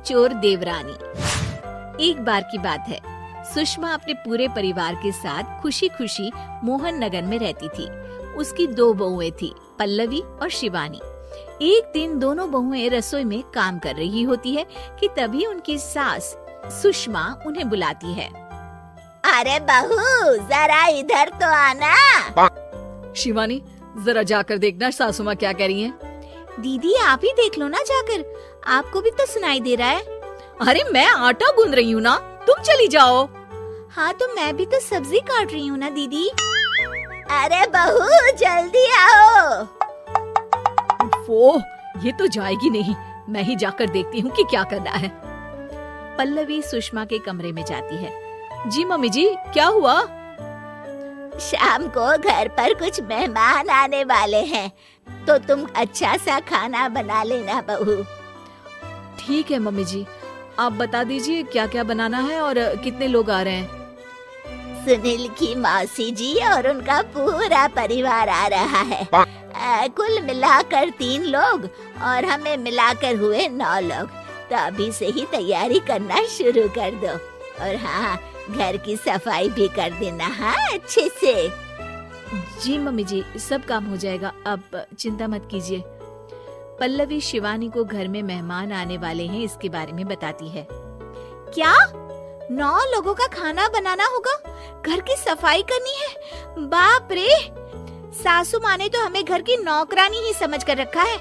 कामचोर देवरानी। एक बार की बात है, सुषमा अपने पूरे परिवार के साथ खुशी खुशी मोहन नगर में रहती थी। उसकी 2 बहुएं थी, पल्लवी और शिवानी। एक दिन दोनों बहुएं रसोई में काम कर रही होती है कि तभी उनकी सास सुषमा उन्हें बुलाती है। अरे बहू, जरा इधर तो आना। शिवानी, जरा जाकर देखना सासू माँ क्या कह रही हैं। दीदी आप ही देख लो ना जाकर, आपको भी तो सुनाई दे रहा है। अरे मैं आटा गूंद रही हूँ ना, तुम चली जाओ। हाँ तो मैं भी तो सब्जी काट रही हूँ ना दीदी। अरे बहू जल्दी आओ। वो ये तो जाएगी नहीं, मैं ही जाकर देखती हूँ कि क्या करना है। पल्लवी सुषमा के कमरे में जाती है। जी मम्मी जी, क्या हुआ? शाम को घर पर कुछ मेहमान आने वाले हैं, तो तुम अच्छा सा खाना बना लेना बहू। ठीक है मम्मी जी, आप बता दीजिए क्या क्या बनाना है और कितने लोग आ रहे हैं। सुनील की मौसी जी और उनका पूरा परिवार आ रहा है। कुल मिलाकर 3 लोग और हमें मिलाकर हुए 9 लोग। तो अभी से ही तैयारी करना शुरू कर दो। और हाँ, घर की सफाई भी कर देना, हाँ अच्छे से। जी मम्मी जी, सब काम हो जाएगा, आप चिंता मत कीजिए। पल्लवी शिवानी को घर में मेहमान आने वाले हैं इसके बारे में बताती है। क्या 9 लोगों का खाना बनाना होगा, घर की सफाई करनी है? बाप रे, सासू माँ ने तो हमें घर की नौकरानी ही समझ कर रखा है।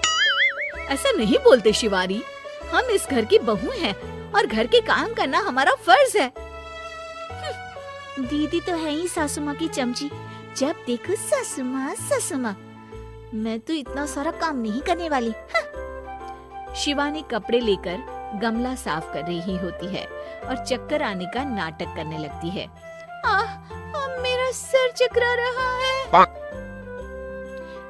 ऐसा नहीं बोलते शिवानी, हम इस घर की बहू हैं और घर के काम करना हमारा फर्ज है। दीदी तो है ही सासू माँ की चमची, जब देखो सासू माँ सासू माँ। मैं तो इतना सारा काम नहीं करने वाली। शिवानी कपड़े लेकर गमला साफ कर रही होती है और चक्कर आने का नाटक करने लगती है। मेरा सर चकरा रहा है।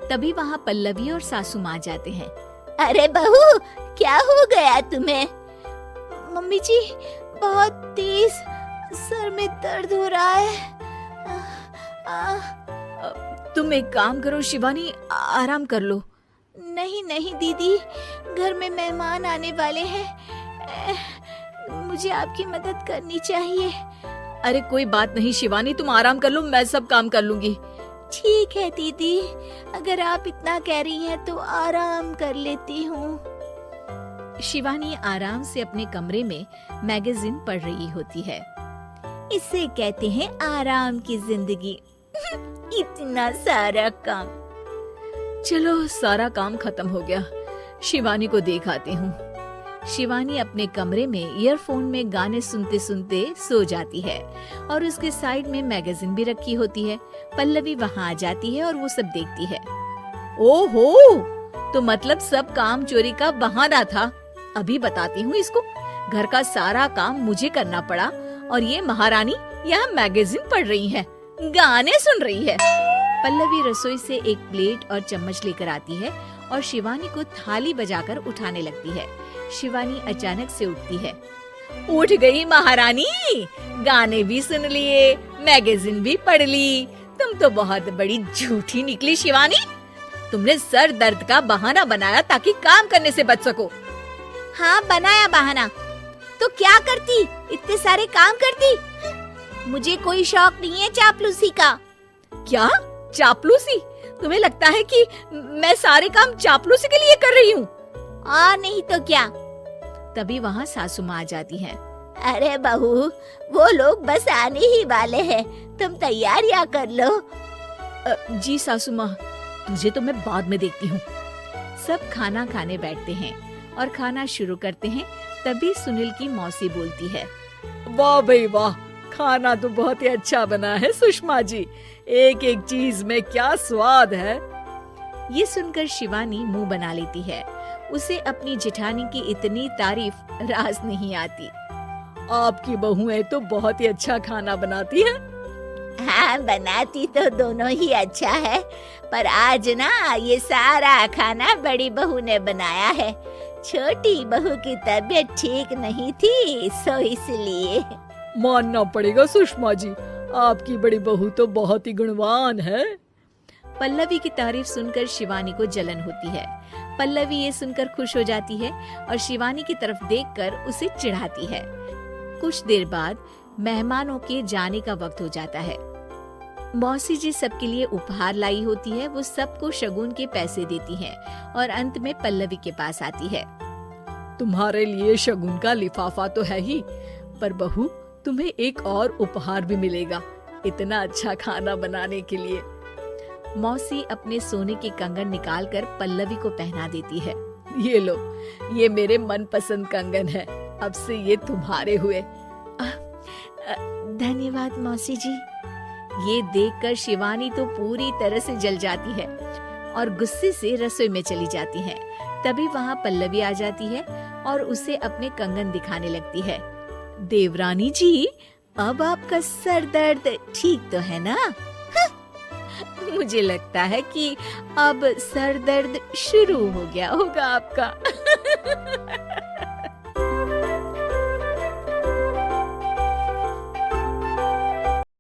तभी वहाँ पल्लवी और सासू माँ जाते हैं। अरे बहू, क्या हो गया तुम्हें? मम्मी जी, बहुत तेज सर में दर्द हो रहा है। तुम एक काम करो शिवानी, आराम कर लो। नहीं नहीं दीदी, घर में मेहमान आने वाले हैं, मुझे आपकी मदद करनी चाहिए। अरे कोई बात नहीं शिवानी, तुम आराम कर लो, मैं सब काम कर लूंगी। ठीक है दीदी, अगर आप इतना कह रही हैं तो आराम कर लेती हूँ। शिवानी आराम से अपने कमरे में मैगजीन पढ़ रही होती है। इसे कहते हैं आराम की जिंदगी। इतना सारा काम। चलो सारा काम खत्म हो गया, शिवानी को देख आती हूँ। शिवानी अपने कमरे में ईयरफोन में गाने सुनते सुनते सो जाती है और उसके साइड में मैगजीन भी रखी होती है। पल्लवी वहाँ आ जाती है और वो सब देखती है। ओहो, तो मतलब सब काम चोरी का बहाना था। अभी बताती हूँ इसको। घर का सारा काम मुझे करना पड़ा और ये महारानी यहाँ मैगजीन पढ़ रही है, गाने सुन रही है। पल्लवी रसोई से एक प्लेट और चम्मच लेकर आती है और शिवानी को थाली बजाकर उठाने लगती है। शिवानी अचानक से उठती है। उठ गई महारानी, गाने भी सुन लिए, मैगजीन भी पढ़ ली। तुम तो बहुत बड़ी झूठी निकली शिवानी। तुमने सर दर्द का बहाना बनाया ताकि काम करने से बच सको। हाँ बनाया बहाना, तो क्या करती, इतने सारे काम करती। मुझे कोई शौक नहीं है चापलूसी का। क्या चापलूसी? तुम्हें लगता है कि मैं सारे काम चापलूसी के लिए कर रही हूँ? नहीं तो क्या। तभी वहाँ सासू माँ आ जाती हैं। अरे बहू, वो लोग बस आने ही वाले हैं, तुम तैयारियां कर लो। जी सासू माँ, तुझे तो मैं बाद में देखती हूँ। सब खाना खाने बैठते हैं और खाना शुरू करते हैं। तभी सुनील की मौसी बोलती है। वाह भाई वाह, खाना तो बहुत ही अच्छा बना है सुषमा जी, एक एक चीज में क्या स्वाद है। ये सुनकर शिवानी मुंह बना लेती है। उसे अपनी जेठानी की इतनी तारीफ रास नहीं आती। आपकी बहुएं तो बहुत ही अच्छा खाना बनाती है। हाँ बनाती तो दोनों ही अच्छा है, पर आज ना ये सारा खाना बड़ी बहू ने बनाया है। छोटी बहू की तबीयत ठीक नहीं थी, सो इसलिए। मानना पड़ेगा सुषमा जी, आपकी बड़ी बहू तो बहुत ही गुणवान है। पल्लवी की तारीफ सुनकर शिवानी को जलन होती है। पल्लवी ये सुनकर खुश हो जाती है और शिवानी की तरफ देखकर उसे चिढ़ाती है। कुछ देर बाद मेहमानों के जाने का वक्त हो जाता है। मौसी जी सबके लिए उपहार लाई होती है। वो सबको शगुन के पैसे देती हैं और अंत में पल्लवी के पास आती है। तुम्हारे लिए शगुन का लिफाफा तो है ही, पर बहू तुम्हें एक और उपहार भी मिलेगा इतना अच्छा खाना बनाने के लिए। मौसी अपने सोने के कंगन निकालकर पल्लवी को पहना देती है। ये लो, ये मेरे मनपसंद कंगन है, अब से ये तुम्हारे हुए। धन्यवाद मौसी जी। ये देखकर शिवानी तो पूरी तरह से जल जाती है और गुस्से से रसोई में चली जाती है। तभी वहाँ पल्लवी आ जाती है और उसे अपने कंगन दिखाने लगती है। देवरानी जी, अब आपका सर दर्द ठीक तो है ना? मुझे लगता है कि अब सर दर्द शुरू हो गया होगा आपका।